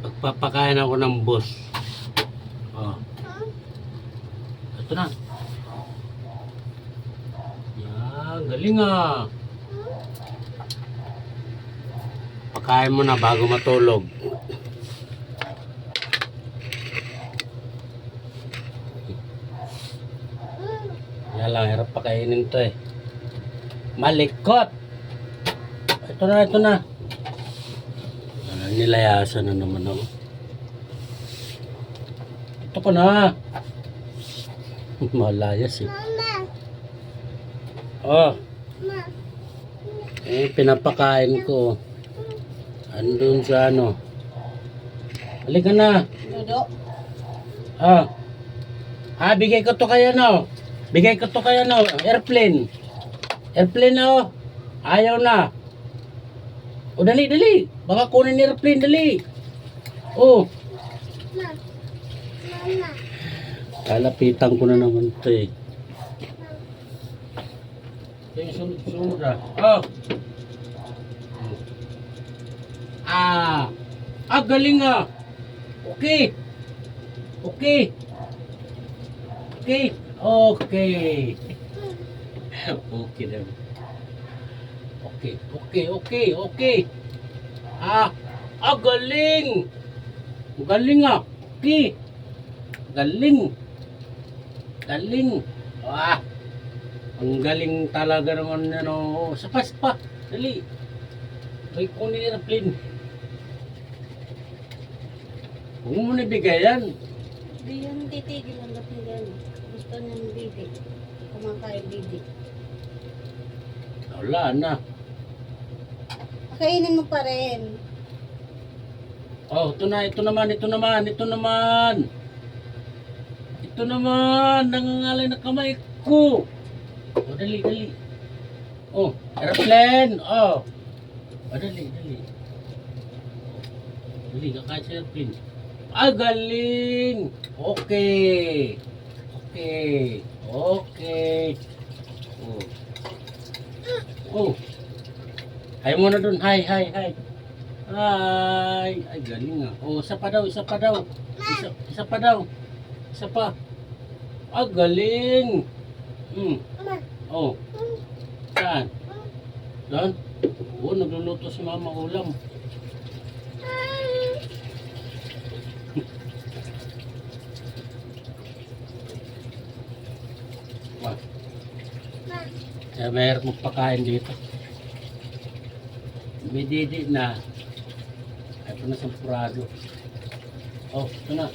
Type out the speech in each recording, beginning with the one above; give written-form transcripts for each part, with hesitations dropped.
Magpapakain ako ng boss. Oh. Ito na. Yan, galing ah. Pakain mo na bago matulog. Yan lang, hirap pakainin to eh. Malikot! Ito na, ito na. Nilayasan na naman ako. Ito ko na. Malayas eh. Mama. Oh. Ma. Pinapakain ko. Andun sa ano. Halika na. Dodo. Bigay ko to kayo no. Bigay ko to kayo no. Airplane. Airplane na oh. Ayaw na. O dali, dali. Baka kunin ni airplane, dali. Oh. Ma. Mama. Kalapitan ko na naman ito eh. Ito yung sunod-sunod ah. Oh. Galing ah. Okay. Okay. Okay. Okay. Okay na. Okay, okay, okay, okay. Galing. Galing ah. Okay. Galing. Galing. Ang galing talaga naman ano. Sapas pa. Dali. May kunin na plane. Huwag mo nabigay yan. Hindi yan titigil ang dating gano'n. Gusto niya ng bibi. Kumakain bibi. Wala na. Kainin mo pa rin. Oh, ito na, ito naman, ito naman, ito naman. Ito naman, nangangalay na kamay ko. Oh, dali, dali. Oh, airplane. Oh. Dali, dali. Dali, kakain sa airplane. Galing. Okay. Okay. Okay. Oh. Oh. Hi muna dun. Hi, hi, hi. Hi. Ay, galing ah. Oh, isa pa daw, isa pa daw. Isa pa daw. Isa pa. Galing. Oh. Saan? Doon? Oh, nagluluto si mama ulam. Kaya mayroon magpakain dito. May didi na. Ito na sampurado. Oh, ito na.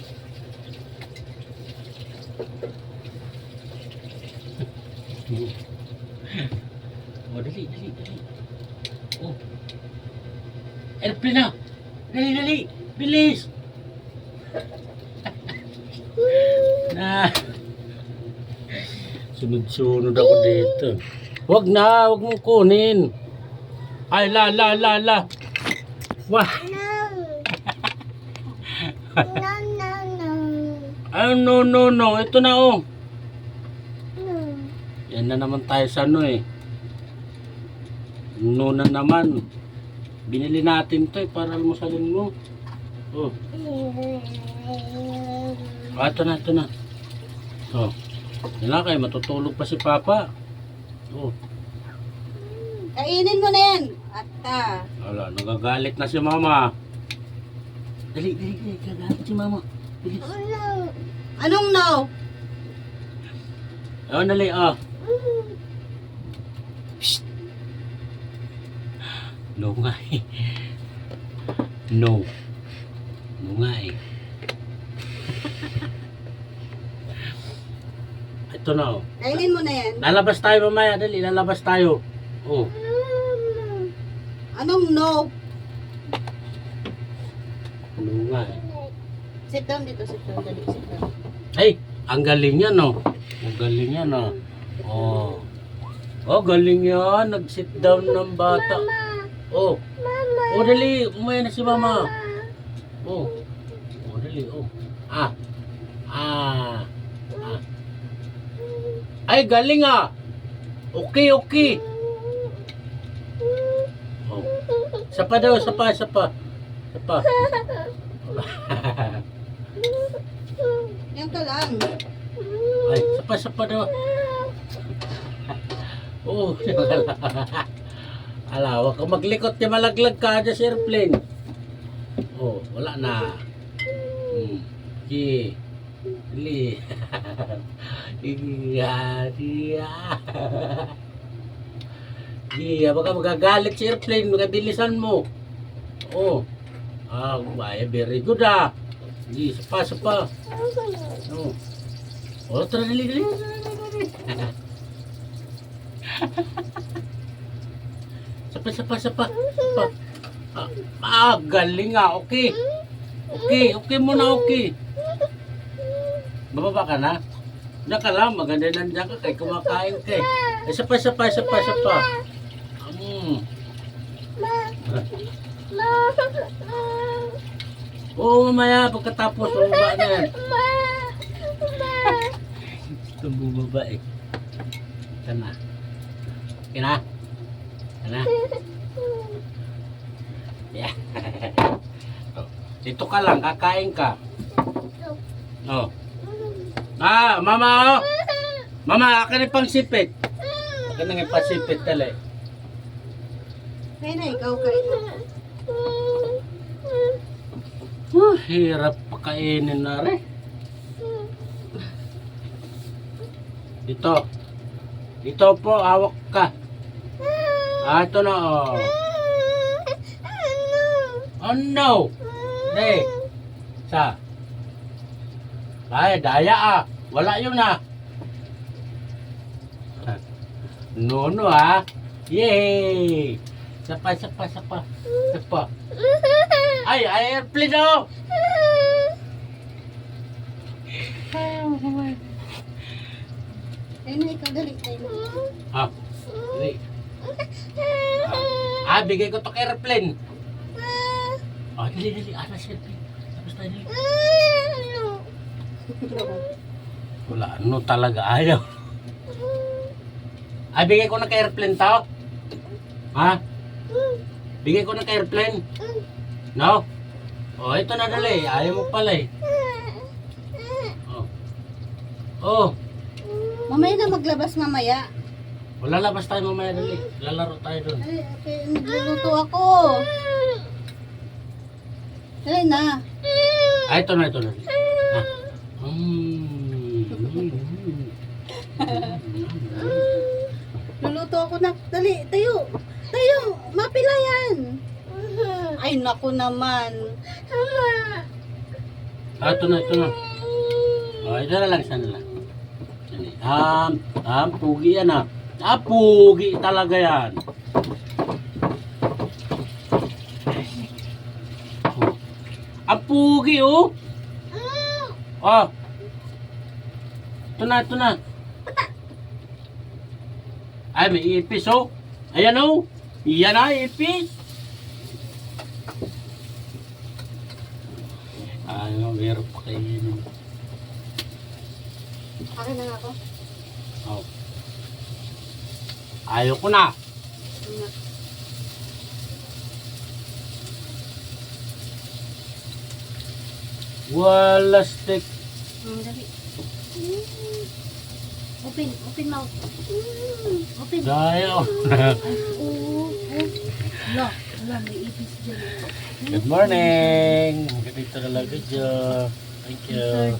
Oh, dali, dali, dali. Oh. Airplane na. Dali, dali. Bilis. Na. Sunod-sunod ako dito. Wag na, wag mong kunin. Ay, la. Wah. No. No. Ito na oh. Yan na naman tayo sa ano eh. No na naman. Binili natin to eh para almusalin mo. Oh. Ito na. Oh. Yan na kayo, matutulog pa si Papa. Oh. Kainin mo na yan. Ata. Wala, nagagalit na si Mama. Dali, gagalit si Mama. Bilis. Anong no? Oh, dali, oh. Shh. No nga eh. No nga eh. Ito na oh. Kainin mo na yan. Lalabas tayo mamaya, dali, lalabas tayo. Oh. Anong no? No nga eh. Sit down dito, sit down. Dali, sit down. Ay, ang galing yan oh. Ang galing yan oh. Oh. Oh, galing yan. Nag-sit down ng bata. Oh. Oh, dali. Umaya na si Mama. Oh. Oh, dali. Oh. Ay, galing ah. Okay. Oh. Isa pa daw, isa pa. Yan ka lang. Ay, sapa daw. Oo, wala. Ala, wag ka maglikot niya malaglag ka dyan sa airplane. Oh, wala na. Sige. Dili. Iya. Iya, baka magagalit sa airplane, magabilisan mo. Oh. Ah, very good ah. Sige, sapa. Oh. Oh, tara, dali. Sapa. Galing ah. Okay. Okay muna, okay. Bababa ka na? Diyan ka lang, maganda nandiyan ka kay kumakain ka eh. Ay, sapa. Oo, mamaya, pagkatapos, bumaba na yan. Itong bumaba eh. Sana. Okay na? Yeah. Oh, dito ka lang, kakain ka. Oh. Ah, mama oh. Mama, akin yung pangsipit. Akin na yung pangsipit tala eh. Kaya na, ikaw kain. Hirap pakainin na rin. Dito po, hawak ka. Ah, ito na oh. Oh no. Hey. Ay, daya ah. Wala yun ah. No ah. Yay! Sapa. Ay, airplane oh! Kaya na, ikaw dali. Kaya na. Ah, dali. Bigay ko to airplane. Ah, dali. Ano siya? Tapos tayo dali. Wala, ano talaga ayaw. Ay, bigay ko na ka-airplane tao. Ha? Bigay ko na ka-airplane. No? Oh, ito na dali. Ayaw mo pala eh. Oh. Mamaya na maglabas mamaya. Wala labas tayo mamaya dali. Lalaro tayo doon. Ay, okay, nagluluto ako. Dali na. Ay, ito na. Luluto ako na. Dali, tayo. Mapila yan. Ay, naku naman. Ito na. Oh, ito na lang, sana lang. Pugi yan ah. Pugi talaga yan. Pugi oh. Oh. Ito na. Ay, may ipis oh. Ayan oh. Iyan na, ipis. Ay, meron pa kayo yun. Akin na nga ako. Oh. Ayaw ko na. Wala stick. Dali. Open mouth. Open. Daya. Wala, may ipis dyan. Good morning. Ganito talaga dyan. Thank you.